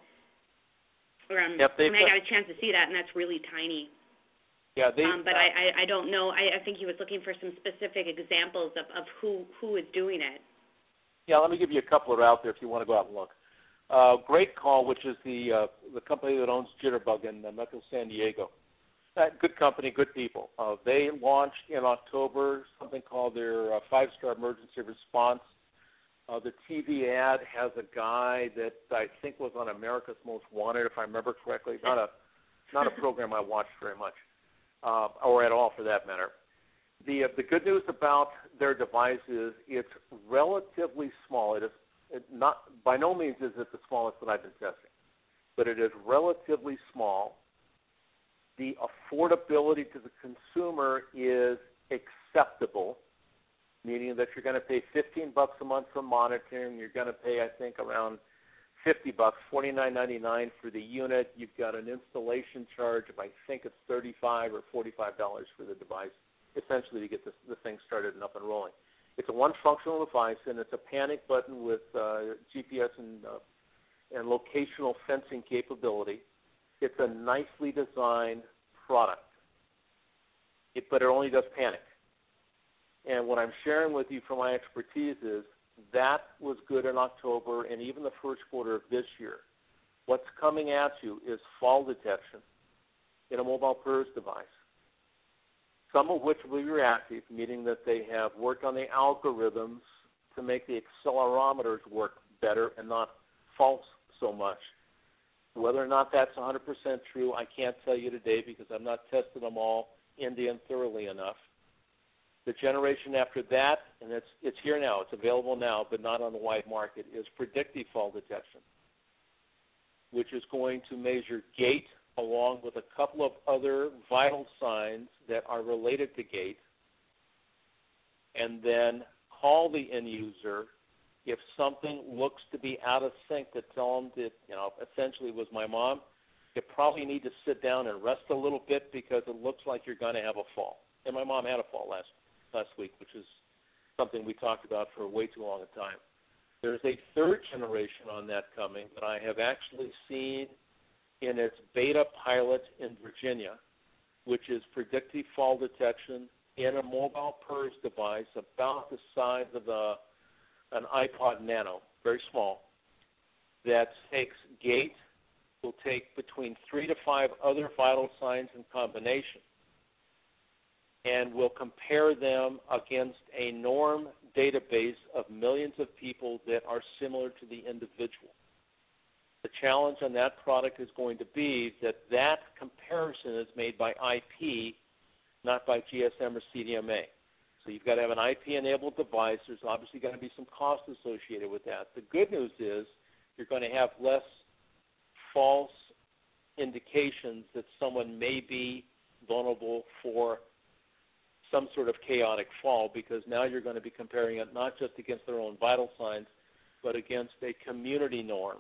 And I got a chance to see that, and that's really tiny. Yeah, but I don't know. I think he was looking for some specific examples of who is doing it. Yeah, let me give you a couple that are out there if you want to go out and look. Great Call, which is the company that owns Jitterbug in Metro San Diego. Good company, good people. They launched in October something called their 5-star emergency response. The TV ad has a guy that I think was on America's Most Wanted, if I remember correctly. Not a program I watched very much, or at all for that matter. The good news about their device is it's relatively small. It is not, by no means is it the smallest that I've been testing, but it is relatively small. The affordability to the consumer is acceptable, meaning that you're going to pay $15 a month for monitoring. You're going to pay, I think, around $50, $49.99 for the unit. You've got an installation charge of, I think it's $35 or $45 for the device, essentially to get the thing started and up and rolling. It's a one functional device, and it's a panic button with GPS and locational fencing capability. It's a nicely designed product, but it only does panic. And what I'm sharing with you from my expertise is that was good in October and even the first quarter of this year. What's coming at you is fall detection in a mobile PERS device, some of which will be reactive, meaning that they have worked on the algorithms to make the accelerometers work better and not false so much. Whether or not that's 100% true, I can't tell you today because I've not tested them all end to end thoroughly enough. The generation after that, and it's here now, it's available now, but not on the wide market, is predictive fall detection, which is going to measure gait along with a couple of other vital signs that are related to gait, and then call the end user if something looks to be out of sync, to tell them that, essentially it was my mom, you probably need to sit down and rest a little bit because it looks like you're going to have a fall. And my mom had a fall last week, which is something we talked about for way too long a time. There's a third generation on that coming that I have actually seen in its beta pilot in Virginia, which is predictive fall detection in a mobile PERS device about the size of an iPod Nano, very small, that takes gait, will take between 3 to 5 other vital signs in combination, and will compare them against a norm database of millions of people that are similar to the individual. The challenge on that product is going to be that comparison is made by IP, not by GSM or CDMA. So you've got to have an IP-enabled device. There's obviously going to be some cost associated with that. The good news is you're going to have less false indications that someone may be vulnerable for some sort of chaotic fall, because now you're going to be comparing it not just against their own vital signs, but against a community norm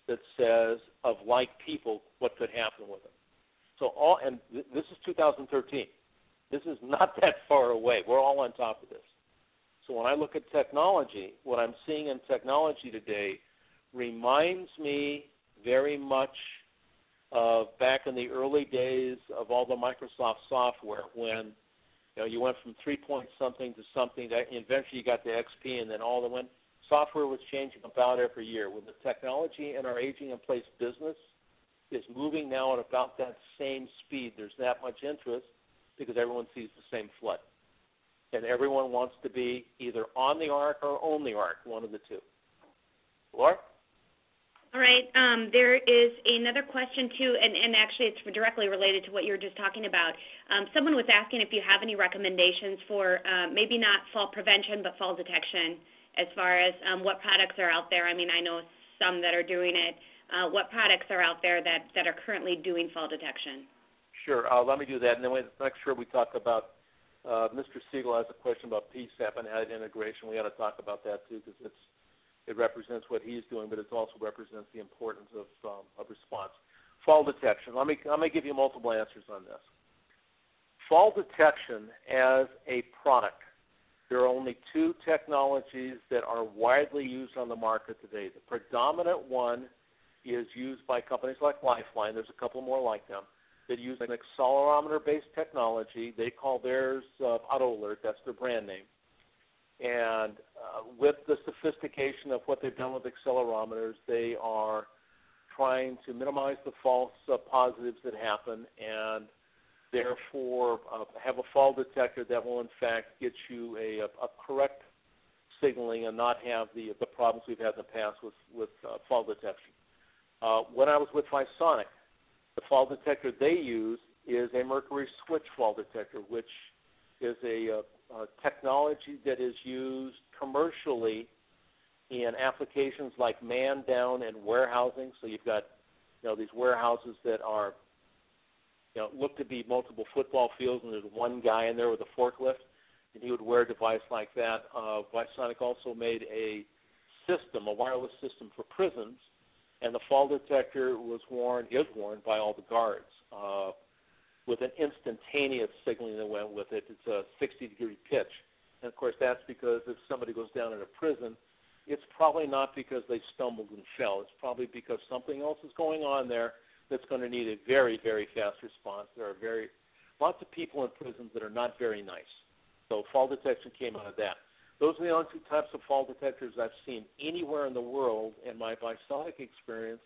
that says of like people what could happen with them. So this is 2013. This is not that far away. We're all on top of this. So when I look at technology, what I'm seeing in technology today reminds me very much of back in the early days of all the Microsoft software when you went from 3-point-something to something, that eventually you got to XP, and then software was changing about every year. When the technology in our aging-in-place business is moving now at about that same speed, there's that much interest because everyone sees the same flood. and everyone wants to be either on the ark or own the ark, one of the two. Laura? All right. There is another question, too, and actually it's directly related to what you were just talking about. Someone was asking if you have any recommendations for maybe not fall prevention but fall detection as far as what products are out there. I mean, I know some that are doing it. What products are out there that are currently doing fall detection? Sure. Let me do that. And then next sure we talk about Mr. Siegel has a question about PSAP and added integration. We ought to talk about that, too, because it represents what he's doing, but it also represents the importance of response. Fall detection. I'm going to give you multiple answers on this. Fall detection as a product, there are only two technologies that are widely used on the market today. The predominant one is used by companies like Lifeline. There's a couple more like them that use an accelerometer-based technology. They call theirs Auto Alert. That's their brand name. And with the sophistication of what they've done with accelerometers, they are trying to minimize the false positives that happen and therefore have a fall detector that will, in fact, get you a correct signaling and not have the problems we've had in the past with fall detection. When I was with Visonic, the fall detector they use is a mercury switch fall detector, which is a technology that is used commercially in applications like man-down and warehousing. So you've got, these warehouses that are, look to be multiple football fields, and there's one guy in there with a forklift, and he would wear a device like that. Visonic also made a wireless system for prisons, and the fall detector is worn by all the guards. With an instantaneous signaling that went with it. It's a 60-degree pitch. And, of course, that's because if somebody goes down in a prison, it's probably not because they stumbled and fell. It's probably because something else is going on there that's going to need a very, very fast response. There are lots of people in prisons that are not very nice. So fall detection came out of that. Those are the only two types of fall detectors I've seen anywhere in the world, and my Visonic experience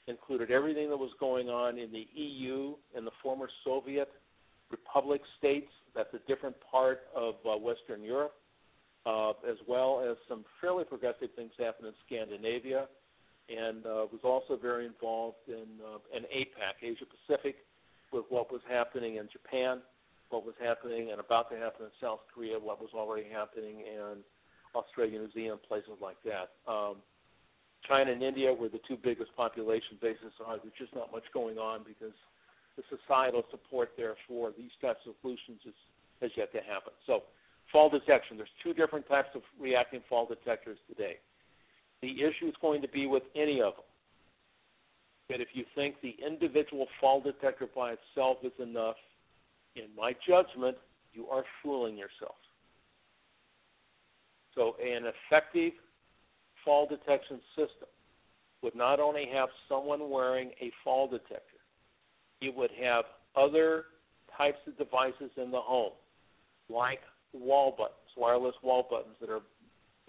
included everything that was going on in the EU and the former Soviet Republic states. That's a different part of Western Europe, as well as some fairly progressive things happened in Scandinavia, and was also very involved in APAC, Asia Pacific, with what was happening in Japan, what was happening and about to happen in South Korea, what was already happening in Australia, New Zealand, places like that. China and India were the two biggest population bases. There's just not much going on because the societal support there for these types of solutions has yet to happen. So fall detection, there's two different types of reacting fall detectors today. The issue is going to be with any of them. That if you think the individual fall detector by itself is enough, in my judgment, you are fooling yourself. So an effective fall detection system would not only have someone wearing a fall detector, it would have other types of devices in the home, like wall buttons, wireless wall buttons that are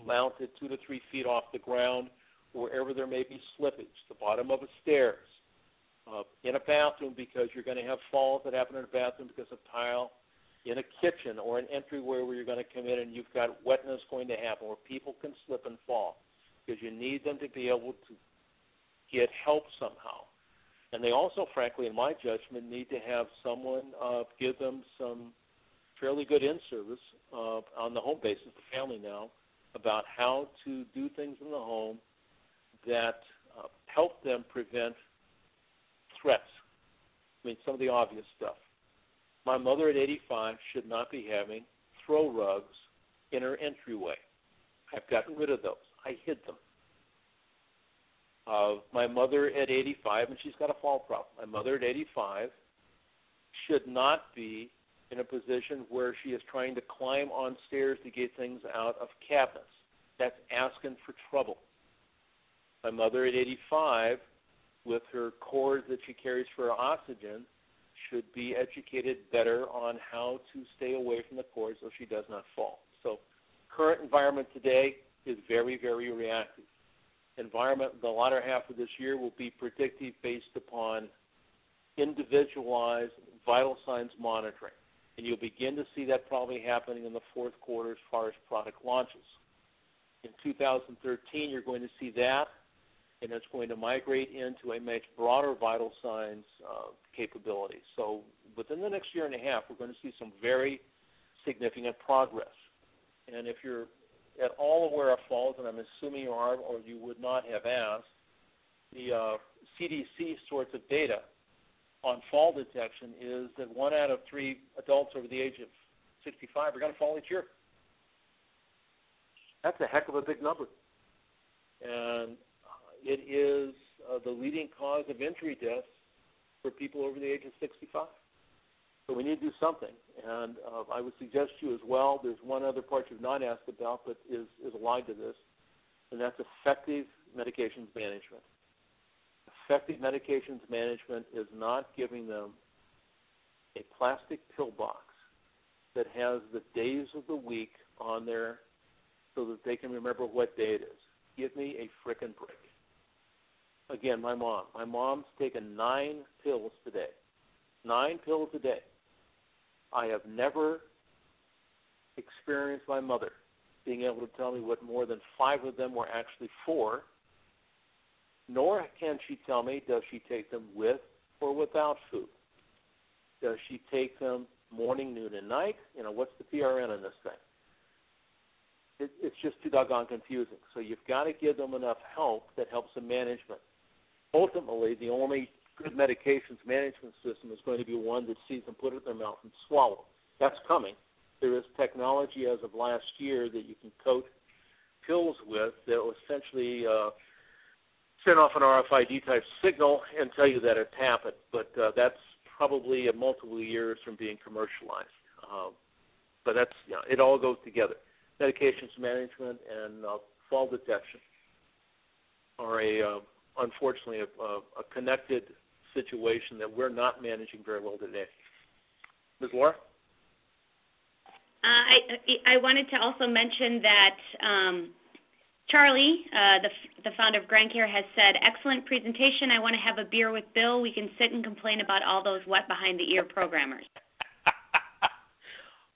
mounted 2 to 3 feet off the ground wherever there may be slippage, the bottom of a stairs, in a bathroom because you're going to have falls that happen in a bathroom because of tile, in a kitchen or an entryway where you're going to come in and you've got wetness going to happen where people can slip and fall, because you need them to be able to get help somehow. And they also, frankly, in my judgment, need to have someone give them some fairly good in-service on the home basis, the family now, about how to do things in the home that help them prevent threats. I mean, some of the obvious stuff. My mother at 85 should not be having throw rugs in her entryway. I've gotten rid of those. I hid them. My mother at 85, and she's got a fall problem. My mother at 85 should not be in a position where she is trying to climb on stairs to get things out of cabinets. That's asking for trouble. My mother at 85, with her cords that she carries for her oxygen, should be educated better on how to stay away from the cords so she does not fall. So current environment today is very, very reactive. Environment the latter half of this year will be predictive based upon individualized vital signs monitoring. And you'll begin to see that probably happening in the fourth quarter as far as product launches. In 2013, you're going to see that, and it's going to migrate into a much broader vital signs capability. So within the next year and a half, we're going to see some very significant progress. And if you're at all aware of falls, and I'm assuming you are or you would not have asked, the CDC sorts of data on fall detection is that 1 out of 3 adults over the age of 65 are going to fall each year. That's a heck of a big number. And it is the leading cause of injury deaths for people over the age of 65. So we need to do something. And I would suggest to you as well, there's one other part you've not asked about but is aligned to this, and that's effective medications management. Effective medications management is not giving them a plastic pill box that has the days of the week on there so that they can remember what day it is. Give me a frickin' break. Again, my mom. My mom's taken 9 pills today. 9 pills a day. I have never experienced my mother being able to tell me what more than 5 of them were actually for, nor can she tell me does she take them with or without food. Does she take them morning, noon, and night? You know, what's the PRN in this thing? It's just too doggone confusing. So you've got to give them enough help that helps them management. Ultimately, the only good medications management system is going to be one that sees them put it in their mouth and swallow. That's coming. There is technology as of last year that you can coat pills with that will essentially send off an RFID type signal and tell you that it's happened. But that's probably multiple years from being commercialized. But that's, you know, it all goes together. Medications management and fall detection are unfortunately a connected situation that we're not managing very well today. Ms. Laura? I wanted to also mention that Charlie, the founder of GrandCare, has said, excellent presentation. I want to have a beer with Bill. We can sit and complain about all those wet behind the ear programmers.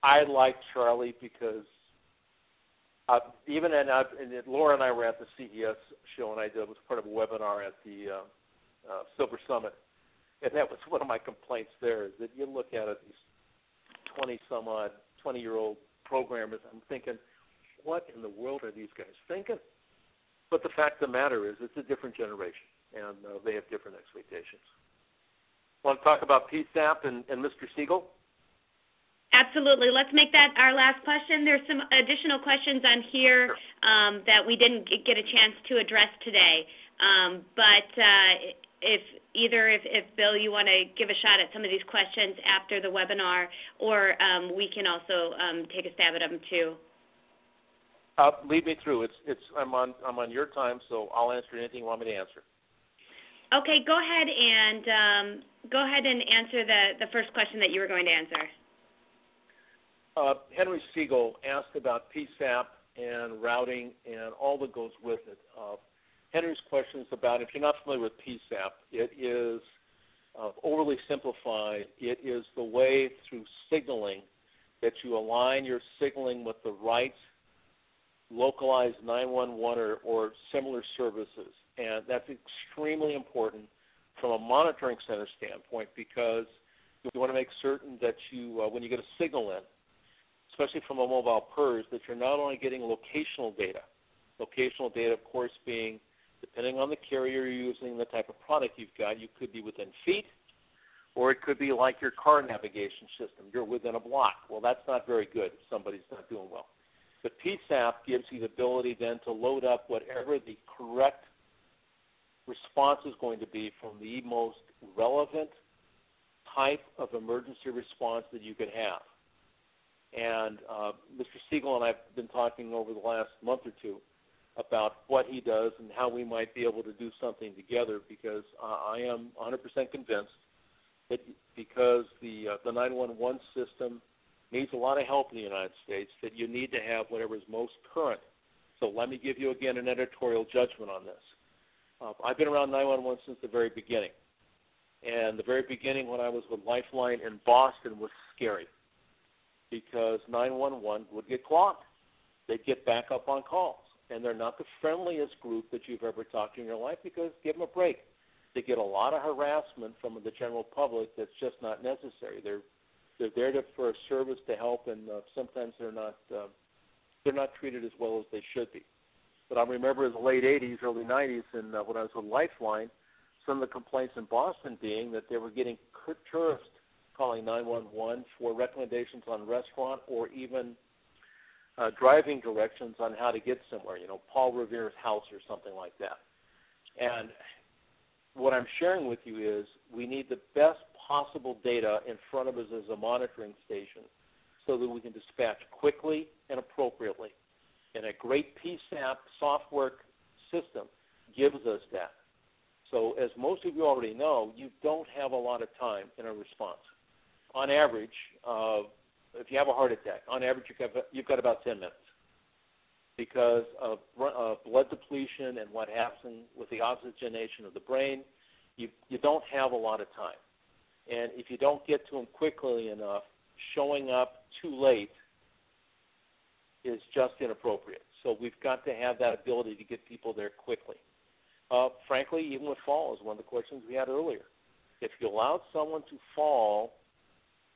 I like Charlie because Laura and I were at the CES show, and I was part of a webinar at the Silver Summit, and that was one of my complaints there, is that you look at it, these 20-year-old programmers, I'm thinking, what in the world are these guys thinking? But the fact of the matter is it's a different generation, and they have different expectations. Want to talk about PSAP and Mr. Siegel? Absolutely. Let's make that our last question. There's some additional questions on here that we didn't get a chance to address today. But if Bill, you want to give a shot at some of these questions after the webinar, or we can also take a stab at them too. Lead me through. I'm on your time, so I'll answer anything you want me to answer. Okay, go ahead and answer the first question that you were going to answer. Henry Siegel asked about PSAP and routing and all that goes with it. Henry's question is about, if you're not familiar with PSAP, it is overly simplified. It is the way through signaling that you align your signaling with the right localized 911 or similar services. And that's extremely important from a monitoring center standpoint, because you want to make certain that you, when you get a signal in, especially from a mobile PERS, that you're not only getting locational data, of course, being, depending on the carrier you're using, the type of product you've got, you could be within feet, or it could be like your car navigation system. You're within a block. Well, that's not very good if somebody's not doing well. But PSAP gives you the ability then to load up whatever the correct response is going to be from the most relevant type of emergency response that you could have. And Mr. Siegel and I have been talking over the last month or two about what he does and how we might be able to do something together, because I am 100% convinced that because the 911 system needs a lot of help in the United States, that you need to have whatever is most current. So let me give you, again, an editorial judgment on this. I've been around 911 since the very beginning. And the very beginning when I was with Lifeline in Boston was scary. because 911 would get clogged. They'd get back up on calls. And they're not the friendliest group that you've ever talked to in your life, because give them a break. They get a lot of harassment from the general public that's just not necessary. They're there for a service to help, and sometimes they're not treated as well as they should be. But I remember in the late 80s, early 90s, and when I was with Lifeline, some of the complaints in Boston being that they were getting tourists calling 911 for recommendations on restaurant or even driving directions on how to get somewhere, Paul Revere's house or something like that. And what I'm sharing with you is we need the best possible data in front of us as a monitoring station so that we can dispatch quickly and appropriately. And a great PSAP software system gives us that. So as most of you already know, you don't have a lot of time in a response. On average, if you have a heart attack, on average you've got about 10 minutes because of blood depletion and what happens with the oxygenation of the brain. You don't have a lot of time. And if you don't get to them quickly enough, showing up too late is just inappropriate. So we've got to have that ability to get people there quickly. Frankly, even with fall is one of the questions we had earlier. If you allowed someone to fall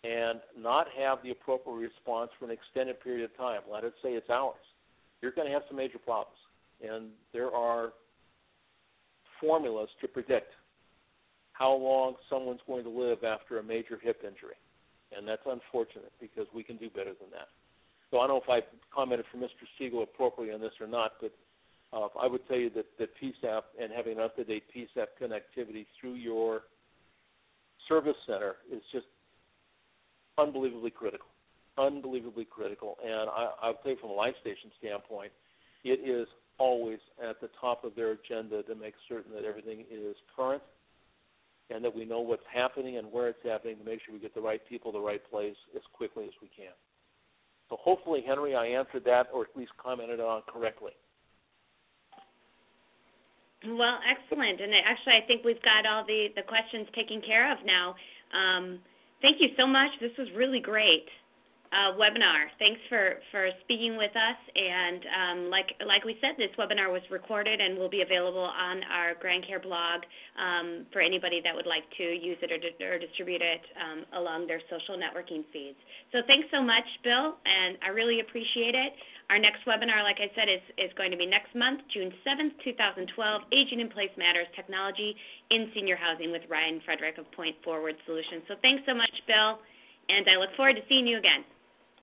and not have the appropriate response for an extended period of time, let us say it's hours, you're going to have some major problems. And there are formulas to predict how long someone's going to live after a major hip injury. And that's unfortunate because we can do better than that. So I don't know if I commented for Mr. Siegel appropriately on this or not, but I would tell you that PSAP and having an up-to-date PSAP connectivity through your service center is just unbelievably critical, And I'll tell you from a LifeStation standpoint, it is always at the top of their agenda to make certain that everything is current and that we know what's happening and where it's happening to make sure we get the right people, the right place as quickly as we can. So hopefully, Henry, I answered that or at least commented on correctly. Well, excellent. And actually, I think we've got all the questions taken care of now. Thank you so much. This was really great webinar. Thanks for speaking with us. And like we said, this webinar was recorded and will be available on our GrandCare blog for anybody that would like to use it or distribute it along their social networking feeds. So thanks so much, Bill, and I really appreciate it. Our next webinar, like I said, is going to be next month, June 7th, 2012, Aging in Place Matters, Technology in Senior Housing with Ryan Frederick of Point Forward Solutions. So thanks so much, Bill, and I look forward to seeing you again.